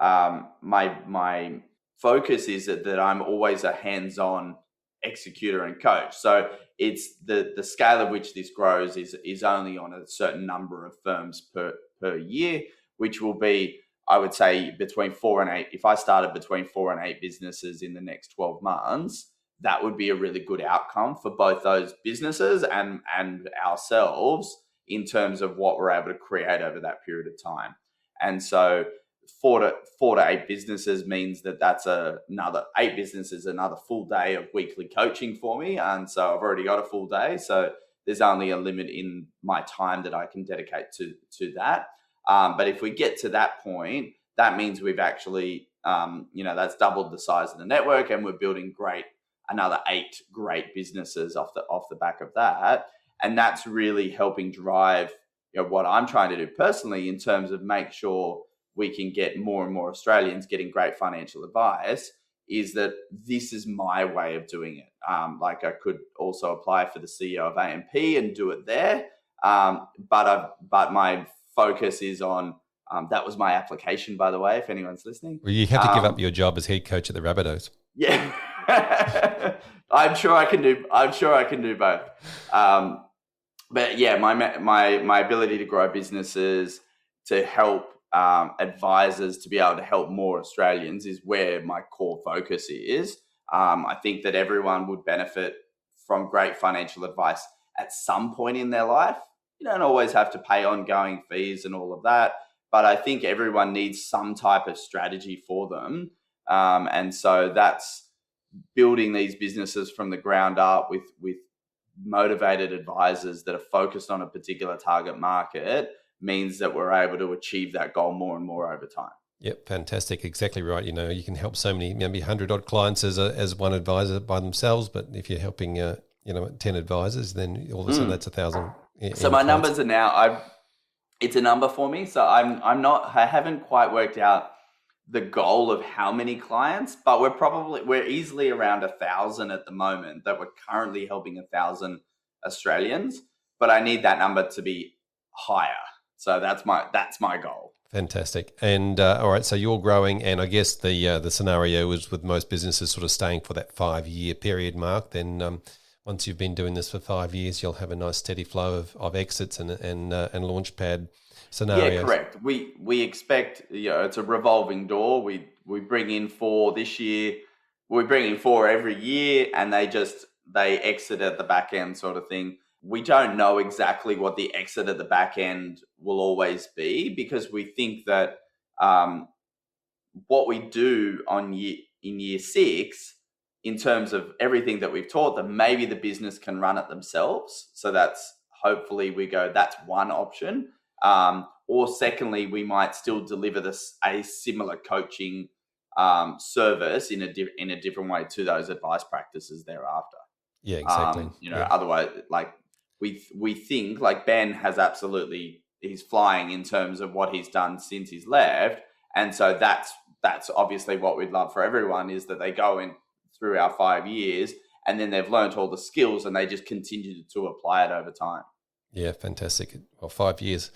my focus is that I'm always a hands-on executor and coach. So it's the scale at which this grows is only on a certain number of firms per year, which will be, I would say, between 4 and 8. If I started between 4 and 8 businesses in the next 12 months, that would be a really good outcome for both those businesses and ourselves in terms of what we're able to create over that period of time. And so 4 to 8 businesses means that's another 8 businesses, another full day of weekly coaching for me. And so I've already got a full day. So there's only a limit in my time that I can dedicate to that. But if we get to that point, that means we've actually, that's doubled the size of the network, and we're building another 8 great businesses off the back of that. And that's really helping drive what I'm trying to do personally in terms of make sure we can get more and more Australians getting great financial advice, is that this is my way of doing it. Like I could also apply for the CEO of AMP and do it there. But my focus is on, that was my application, by the way, if anyone's listening. Well, you have to give up your job as head coach at the Rabbitohs. Yeah. I'm sure I can do both. But yeah, my ability to grow businesses, to help advisors to be able to help more Australians is where my core focus is. I think that everyone would benefit from great financial advice at some point in their life. You don't always have to pay ongoing fees and all of that, but I think everyone needs some type of strategy for them. And so that's building these businesses from the ground up with motivated advisors that are focused on a particular target market means that we're able to achieve that goal more and more over time. Yep, fantastic. Exactly right. You can help so many, maybe 100 odd clients as one advisor by themselves, but if you're helping 10 advisors, then all of a sudden that's 1,000. So my numbers are now, it's a number for me. So I haven't quite worked out the goal of how many clients, but we're easily around 1,000 at the moment, that we're currently helping 1,000 Australians, but I need that number to be higher. So that's my goal. Fantastic. And all right, so you're growing, and I guess the scenario is with most businesses sort of staying for that 5-year period mark. Then once you've been doing this for 5 years, you'll have a nice steady flow of exits and launchpad scenarios. Yeah, correct. We expect, it's a revolving door. We bring in 4 this year. We bring in 4 every year, and they just they exit at the back end sort of thing. We don't know exactly what the exit at the back end will always be, because we think that what we do in year 6, in terms of everything that we've taught them, maybe the business can run it themselves. So that's hopefully we go, that's one option. Or secondly, we might still deliver a similar coaching service in a different way to those advice practices thereafter. Yeah, exactly. Otherwise, like we think like Ben has he's flying in terms of what he's done since he's left. And so that's obviously what we'd love for everyone, is that they go in through our 5 years and then they've learned all the skills and they just continue to apply it over time. Yeah, fantastic. Well, 5 years.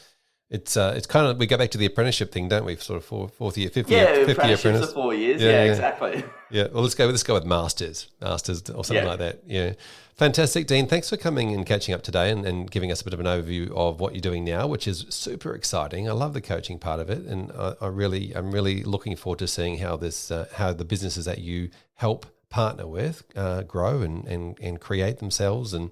It's kind of, we go back to the apprenticeship thing, don't we? Sort of fourth year, fifth year apprentice. Are 4 years. Yeah, exactly. Yeah. Well, let's go with masters or something like that. Yeah. Fantastic, Dean. Thanks for coming and catching up today and giving us a bit of an overview of what you're doing now, which is super exciting. I love the coaching part of it, and I'm really looking forward to seeing how the businesses that you help partner with grow and create themselves and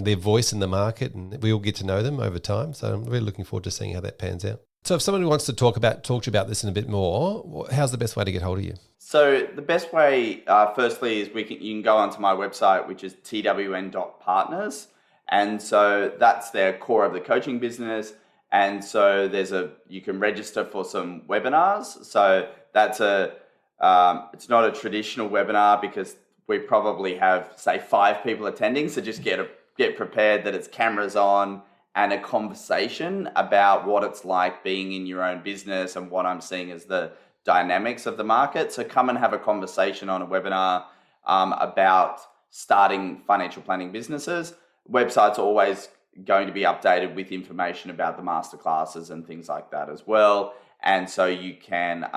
their voice in the market, and we all get to know them over time. So I'm really looking forward to seeing how that pans out. So if someone wants to talk to you about this in a bit more, how's the best way to get hold of you? So the best way, firstly, is you can go onto my website, which is TWN Partners. And so that's their core of the coaching business. And so you can register for some webinars. So that's it's not a traditional webinar, because we probably have, say, 5 people attending. So just get prepared that it's cameras on and a conversation about what it's like being in your own business and what I'm seeing as the dynamics of the market. So come and have a conversation on a webinar about starting financial planning businesses. Websites are always going to be updated with information about the masterclasses and things like that as well. And so you can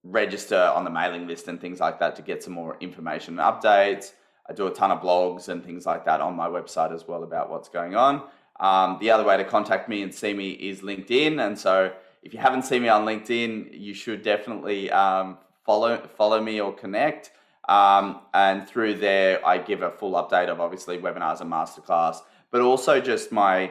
register on the mailing list and things like that to get some more information and updates. I do a ton of blogs and things like that on my website as well about what's going on. The other way to contact me and see me is LinkedIn. And so if you haven't seen me on LinkedIn, you should definitely follow me or connect. And through there, I give a full update of obviously webinars and masterclass, but also just my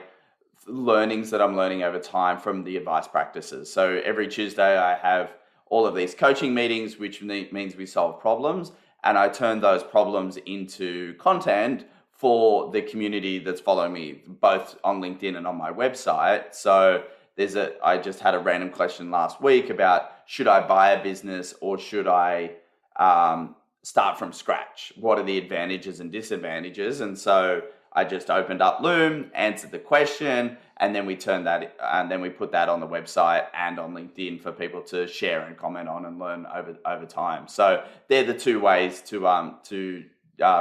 learnings that I'm learning over time from the advice practices. So every Tuesday I have all of these coaching meetings, which means we solve problems, and I turn those problems into content for the community that's following me, both on LinkedIn and on my website. So I just had a random question last week about, should I buy a business or should I start from scratch? What are the advantages and disadvantages? And so I just opened up Loom, answered the question, and then we put that on the website and on LinkedIn for people to share and comment on and learn over time. So they're the 2 ways to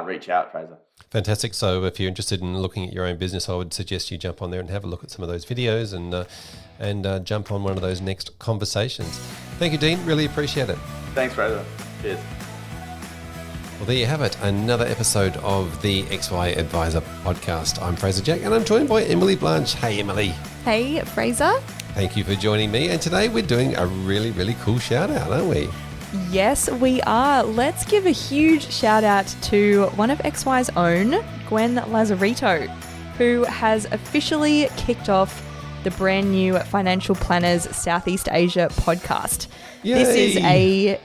reach out, Fraser. Fantastic. So if you're interested in looking at your own business, I would suggest you jump on there and have a look at some of those videos and jump on one of those next conversations. Thank you, Dean. Really appreciate it. Thanks, Fraser. Cheers. Well, there you have it. Another episode of the XY Advisor podcast. I'm Fraser Jack, and I'm joined by Emily Blanche. Hey, Emily. Hey, Fraser. Thank you for joining me. And today we're doing a really, really cool shout out, aren't we? Yes, we are. Let's give a huge shout out to one of XY's own, Gwen Lazarito, who has officially kicked off the brand new Financial Planners Southeast Asia podcast. Yay.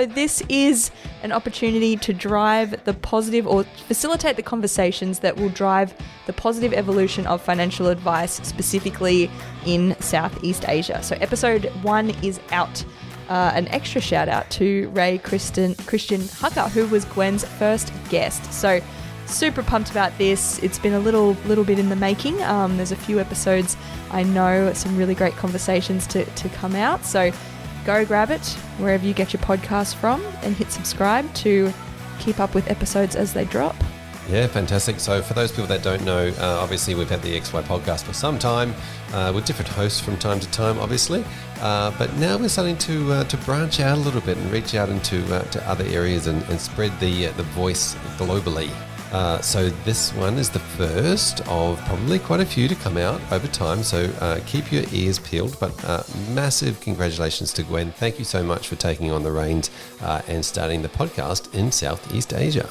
This is an opportunity to drive the positive, or facilitate the conversations that will drive the positive evolution of financial advice, specifically in Southeast Asia. So episode 1 is out. An extra shout out to Ray Christian Hucker, who was Gwen's first guest. So super pumped about this. It's been a little bit in the making. There's a few episodes, I know, some really great conversations to come out. So go grab it wherever you get your podcast from and hit subscribe to keep up with episodes as they drop. Yeah, fantastic. So for those people that don't know, obviously we've had the XY podcast for some time with different hosts from time to time, obviously. But now we're starting to branch out a little bit and reach out into to other areas and spread the voice globally. So this one is the first of probably quite a few to come out over time. So keep your ears peeled. But massive congratulations to Gwen. Thank you so much for taking on the reins and starting the podcast in Southeast Asia.